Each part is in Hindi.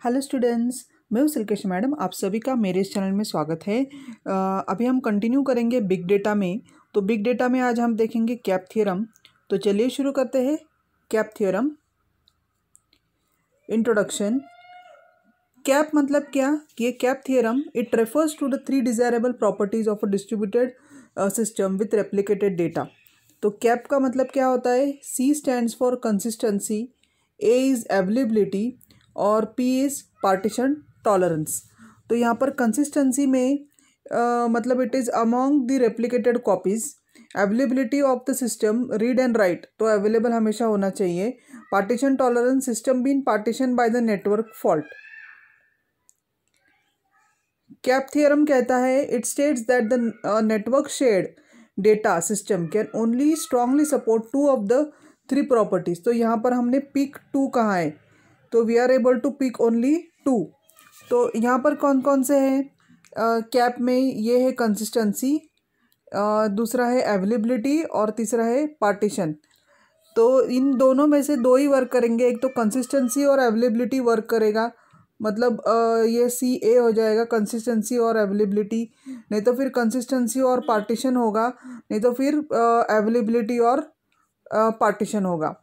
हेलो स्टूडेंट्स, मैं हूँ सिल्केश मैडम। आप सभी का मेरे इस चैनल में स्वागत है। अभी हम कंटिन्यू करेंगे बिग डेटा में। तो बिग डेटा में आज हम देखेंगे कैप थ्योरम। तो चलिए शुरू करते हैं। Cap theorem introduction. कैप मतलब क्या कि ये CAP theorem it refers to the 3 desirable properties of a distributed system with replicated data. तो कैप का मतलब क्या होता है? C stands for consistency, A is availability और P इज़ पार्टीशन टॉलरेंस। तो यहाँ पर कंसिस्टेंसी में मतलब it is among the replicated copies. Availability of the system read and write, तो अवेलेबल हमेशा होना चाहिए। Partition tolerance, system been partition by the network fault. CAP theorem कहता है it states that the network shared data system can only strongly support 2 of the 3 properties. तो यहाँ पर हमने पिक 2 कहा है, तो we are able to pick only 2। तो यहाँ पर कौन कौन से हैं कैप में? ये है कंसिस्टेंसी, दूसरा है अवेलेबिलिटी और तीसरा है पार्टीशन। तो इन दोनों में से 2 ही वर्क करेंगे। एक तो कंसिस्टेंसी और अवेलेबिलिटी वर्क करेगा, मतलब ये CA हो जाएगा, कंसिस्टेंसी और अवेलेबिलिटी। नहीं तो फिर कंसिस्टेंसी और पार्टीशन होगा, नहीं तो फिर अवेलेबिलिटी और पार्टीशन होगा।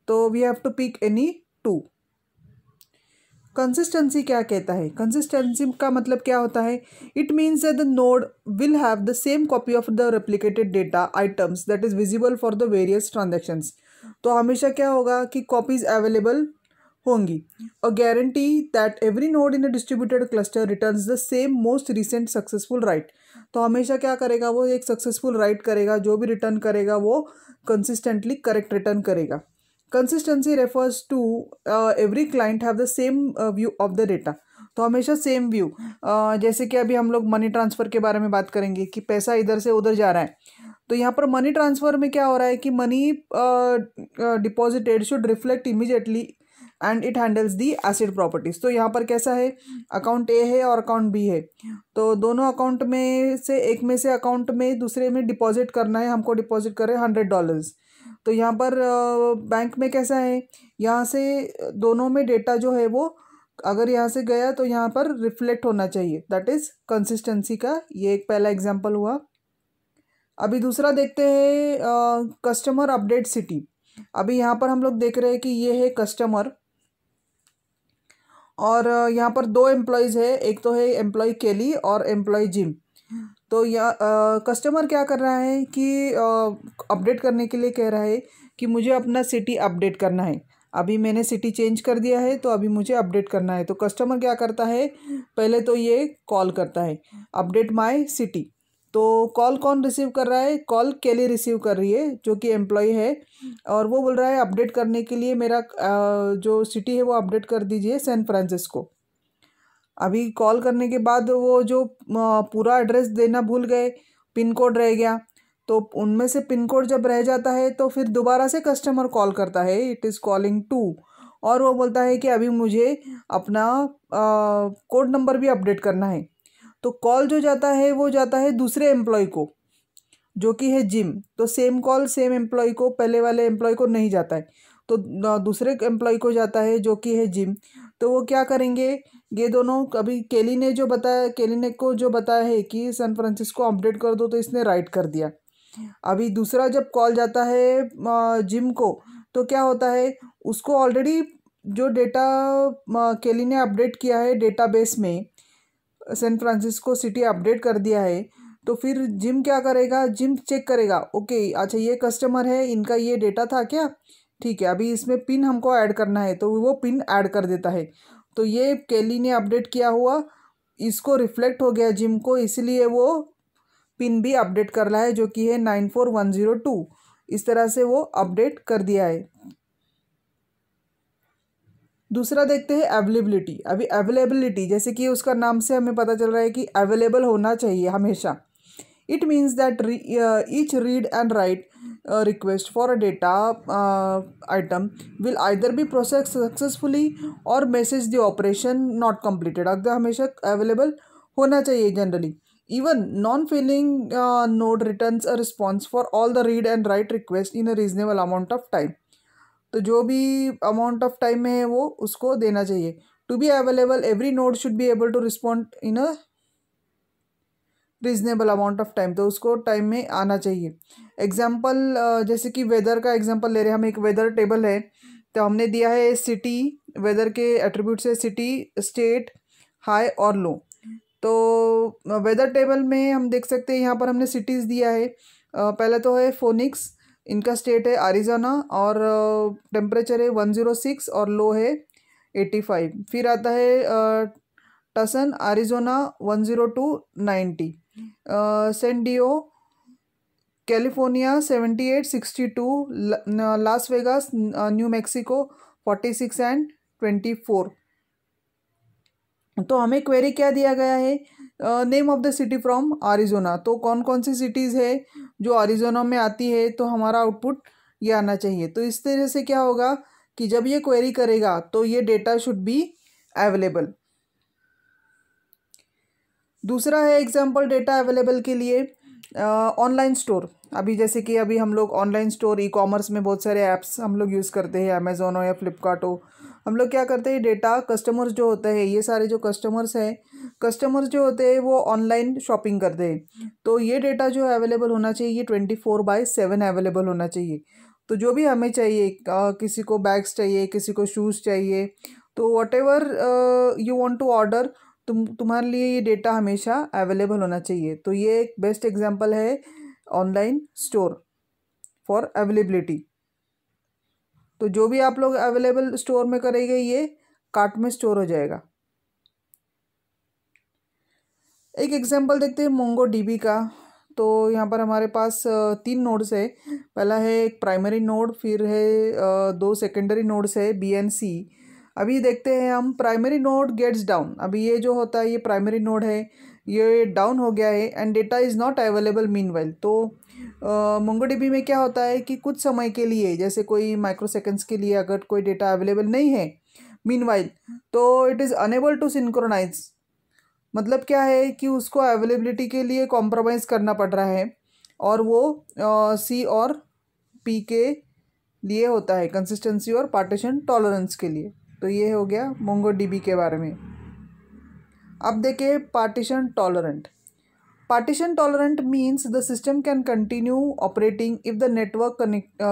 तो we have to pick any 2। Consistency क्या कहता है? कंसिस्टेंसी का मतलब क्या होता है? It means that the node will have the same copy of the replicated data items that is visible for the various transactions. तो हमेशा क्या होगा कि कॉपीज अवेलेबल होंगी। A guarantee that every node in a distributed cluster returns the same most recent successful write. तो हमेशा क्या करेगा? वो एक सक्सेसफुल राइट करेगा, जो भी रिटर्न करेगा वो कंसिस्टेंटली करेक्ट रिटर्न करेगा। Consistency refers to every client have the same view of the data. तो हमेशा सेम व्यू, जैसे कि अभी हम लोग मनी ट्रांसफ़र के बारे में बात करेंगे कि पैसा इधर से उधर जा रहा है। तो यहाँ पर मनी ट्रांसफ़र में क्या हो रहा है कि money deposited should reflect immediately and it handles the acid properties. तो यहाँ पर कैसा है? अकाउंट A है और अकाउंट B है, तो दोनों अकाउंट में से एक में से अकाउंट में दूसरे में डिपॉजिट करना है। हमको डिपॉजिट करें $100। तो यहाँ पर बैंक में कैसा है? यहाँ से दोनों में डेटा जो है वो अगर यहाँ से गया तो यहाँ पर रिफ्लेक्ट होना चाहिए। दैट इज़ कंसिस्टेंसी का ये एक पहला एग्जांपल हुआ। अभी दूसरा देखते हैं कस्टमर अपडेट सिटी। अभी यहाँ पर हम लोग देख रहे हैं कि ये है कस्टमर और यहाँ पर 2 एम्प्लॉयज़ है, एक तो है एम्प्लॉय केली और एम्प्लॉय जिम। तो यह कस्टमर क्या कर रहा है कि अपडेट करने के लिए कह रहा है कि मुझे अपना सिटी अपडेट करना है। अभी मैंने सिटी चेंज कर दिया है तो अभी मुझे अपडेट करना है। तो कस्टमर क्या करता है? पहले तो ये कॉल करता है अपडेट माय सिटी। तो कॉल कौन रिसीव कर रहा है? कॉल केली रिसीव कर रही है जो कि एम्प्लॉय है, और वो बोल रहा है अपडेट करने के लिए मेरा जो सिटी है वो अपडेट कर दीजिए सैन फ्रांसिस्को। अभी कॉल करने के बाद वो जो पूरा एड्रेस देना भूल गए, पिन कोड रह गया। तो उनमें से पिन कोड जब रह जाता है तो फिर दोबारा से कस्टमर कॉल करता है, इट इज़ कॉलिंग टू, और वो बोलता है कि अभी मुझे अपना कोड नंबर भी अपडेट करना है। तो कॉल जो जाता है वो जाता है दूसरे एम्प्लॉय को जो कि है जिम। तो सेम कॉल सेम एम्प्लॉय को, पहले वाले एम्प्लॉय को नहीं जाता है, तो दूसरे एम्प्लॉय को जाता है जो कि है जिम। तो वो क्या करेंगे? ये दोनों, कभी केली ने जो बताया, केली ने को जो बताया है कि सैन फ्रांसिस्को अपडेट कर दो, तो इसने राइट कर दिया। अभी दूसरा जब कॉल जाता है जिम को, तो क्या होता है? उसको ऑलरेडी जो डेटा केली ने अपडेट किया है डेटाबेस में, सैन फ्रांसिस्को सिटी अपडेट कर दिया है। तो फिर जिम क्या करेगा? जिम चेक करेगा, ओके अच्छा ये कस्टमर है, इनका ये डेटा था क्या? ठीक है, अभी इसमें पिन हमको ऐड करना है, तो वो पिन ऐड कर देता है। तो ये केली ने अपडेट किया हुआ इसको रिफ्लेक्ट हो गया जिम को, इसलिए वो पिन भी अपडेट कर रहा है जो कि है 94102। इस तरह से वो अपडेट कर दिया है। दूसरा देखते हैं अवेलेबिलिटी। अभी अवेलेबिलिटी जैसे कि उसका नाम से हमें पता चल रहा है कि अवेलेबल होना चाहिए हमेशा। It means that each read and write request for a data item will either be process successfully और message the operation not completed. अगर हमेशा अवेलेबल होना चाहिए generally. Even non failing node returns a response for all the read and write request in a reasonable amount of time. तो जो भी अमाउंट ऑफ टाइम में है वो उसको देना चाहिए। To be available every node should be able to respond in a reasonable amount of time, तो उसको टाइम में आना चाहिए। एग्जाम्पल जैसे कि वेदर का एग्जाम्पल ले रहे हैं हम, एक वेदर टेबल है, तो हमने दिया है सिटी, वेदर के एट्रीब्यूट्स है सिटी, स्टेट, हाई और लो। तो वेदर टेबल में हम देख सकते हैं यहाँ पर हमने सिटीज़ दिया है। पहले तो है फोनिक्स, इनका स्टेट है अरिज़ोना और टेम्परेचर है 106 और लो है 85। फिर आता है Tucson Arizona 102 90, San Diego California 78 62, Las Vegas New Mexico 46 and 24। तो हमें क्वेरी क्या दिया गया है, name of the city from Arizona, तो कौन कौन सी सिटीज़ है जो अरिज़ोना में आती है, तो हमारा आउटपुट ये आना चाहिए। तो इस तरह से क्या होगा कि जब ये क्वेरी करेगा तो ये डेटा शुड बी अवेलेबल। दूसरा है एग्जाम्पल डेटा अवेलेबल के लिए ऑनलाइन स्टोर। अभी जैसे कि अभी हम लोग ऑनलाइन स्टोर ई कॉमर्स में बहुत सारे ऐप्स हम लोग यूज़ करते हैं, अमेज़ोन हो या फ्लिपकार्ट हो। हम लोग क्या करते हैं, डेटा कस्टमर्स जो होते हैं, ये सारे जो कस्टमर्स हैं, कस्टमर्स जो होते हैं वो ऑनलाइन शॉपिंग करते हैं, तो ये डेटा जो अवेलेबल होना चाहिए 24/7 अवेलेबल होना चाहिए। तो जो भी हमें चाहिए, किसी को बैग्स चाहिए, किसी को शूज़ चाहिए, तो whatever you want to order, तुम्हारे लिए ये डेटा हमेशा अवेलेबल होना चाहिए। तो ये एक बेस्ट एग्जांपल है ऑनलाइन स्टोर फॉर अवेलेबिलिटी। तो जो भी आप लोग अवेलेबल स्टोर में करेंगे ये कार्ट में स्टोर हो जाएगा। एक एग्जांपल देखते हैं मोंगो डीबी का। तो यहाँ पर हमारे पास 3 नोड्स है। पहला है एक प्राइमरी नोड, फिर है 2 सेकेंडरी नोड्स है बी एंड सी। अभी देखते हैं हम प्राइमरी नोड गेट्स डाउन। अभी ये जो होता है ये प्राइमरी नोड है, ये डाउन हो गया है and data is not available meanwhile. तो मोंगोडीबी में क्या होता है कि कुछ समय के लिए, जैसे कोई माइक्रो सेकेंड्स के लिए अगर कोई डेटा अवेलेबल नहीं है मीनवाइल, तो it is unable to synchronize. मतलब क्या है कि उसको अवेलेबिलिटी के लिए कॉम्प्रोमाइज़ करना पड़ रहा है, और वो सी और पी के लिए होता है, कंसिस्टेंसी और पार्टीशन टॉलरेंस के लिए। तो ये हो गया मोंगोडीबी के बारे में। अब देखिए partition tolerant. Partition tolerant means the system can continue operating if the network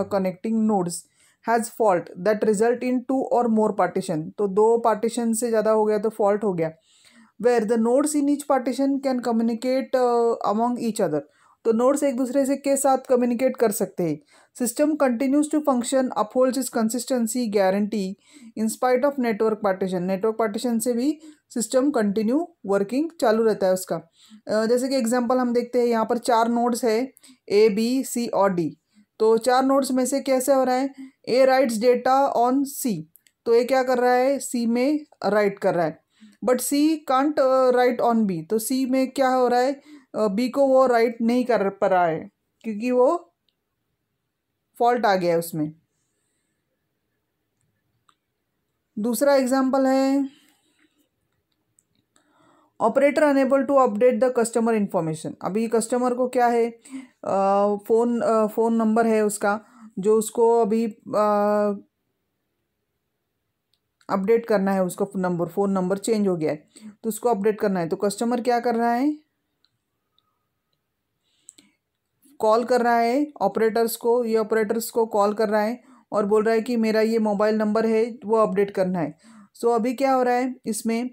connecting nodes has fault that result in 2 or more partition। तो 2 partition से ज़्यादा हो गया तो fault हो गया। Where the nodes in each partition can communicate among each other। तो nodes एक दूसरे से के साथ communicate कर सकते हैं। System continues to function, upholds its consistency guarantee in spite of network partition। network partition से भी सिस्टम कंटिन्यू वर्किंग चालू रहता है उसका। जैसे कि एग्जांपल हम देखते हैं, यहाँ पर 4 नोड्स है ए बी सी और डी। तो 4 नोड्स में से कैसे हो रहा है, ए राइट्स डेटा ऑन सी, तो ए क्या कर रहा है, सी में राइट कर रहा है, but C can't write on B. तो सी में क्या हो रहा है, बी को वो राइट नहीं कर पा रहा है क्योंकि वो फॉल्ट आ गया है उसमें। दूसरा एग्जांपल है operator unable to update the customer information. अभी कस्टमर को क्या है, फ़ोन नंबर है उसका जो उसको अभी अपडेट करना है, उसका फ़ोन नंबर चेंज हो गया है तो उसको अपडेट करना है। तो कस्टमर क्या कर रहा है, कॉल कर रहा है ऑपरेटर्स को, ये ऑपरेटर्स को कॉल कर रहा है और बोल रहा है कि मेरा ये मोबाइल नंबर है वो अपडेट करना है। सो अभी क्या हो रहा है इसमें,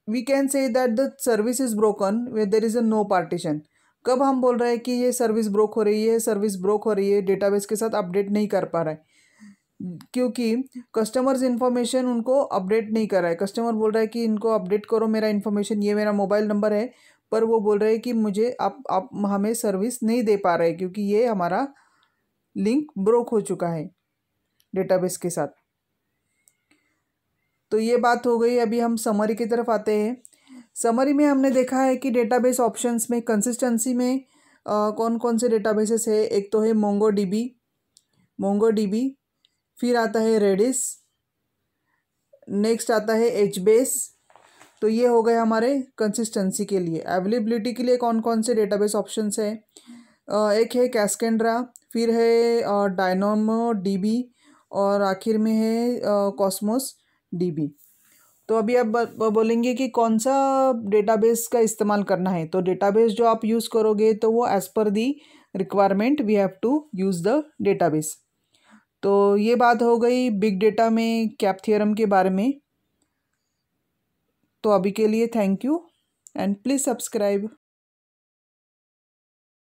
we can say that the service is broken where there is a no partition. कब हम बोल रहे हैं कि ये सर्विस ब्रोक हो रही है, सर्विस ब्रोक हो रही है, डेटाबेस के साथ अपडेट नहीं कर पा रहा है क्योंकि कस्टमर्स इन्फॉर्मेशन उनको अपडेट नहीं कर रहा है। कस्टमर बोल रहा है कि इनको अपडेट करो मेरा इन्फॉर्मेशन, ये मेरा मोबाइल नंबर है, पर वो बोल रहे हैं कि मुझे आप हमें सर्विस नहीं दे पा रहे क्योंकि ये हमारा लिंक ब्रोक हो चुका है डेटाबेस के साथ। तो ये बात हो गई। अभी हम समरी की तरफ आते हैं। समरी में हमने देखा है कि डेटाबेस ऑप्शंस में कंसिस्टेंसी में कौन कौन से डेटाबेसेस है। एक तो है मोंगोडीबी, फिर आता है रेडिस, नेक्स्ट आता है एचबेस। तो ये हो गए हमारे कंसिस्टेंसी के लिए। अवेलेबिलिटी के लिए कौन कौन से डेटाबेस ऑप्शंस है, एक है कैस्केंड्रा, फिर है डायनामो डीबी और आखिर में है कॉस्मोस डीबी। तो अभी आप बोलेंगे कि कौन सा डेटाबेस का इस्तेमाल करना है। तो डेटाबेस जो आप यूज़ करोगे तो वो as per the requirement we have to use the database. तो ये बात हो गई बिग डेटा में कैप थ्योरम के बारे में। तो अभी के लिए thank you and please subscribe.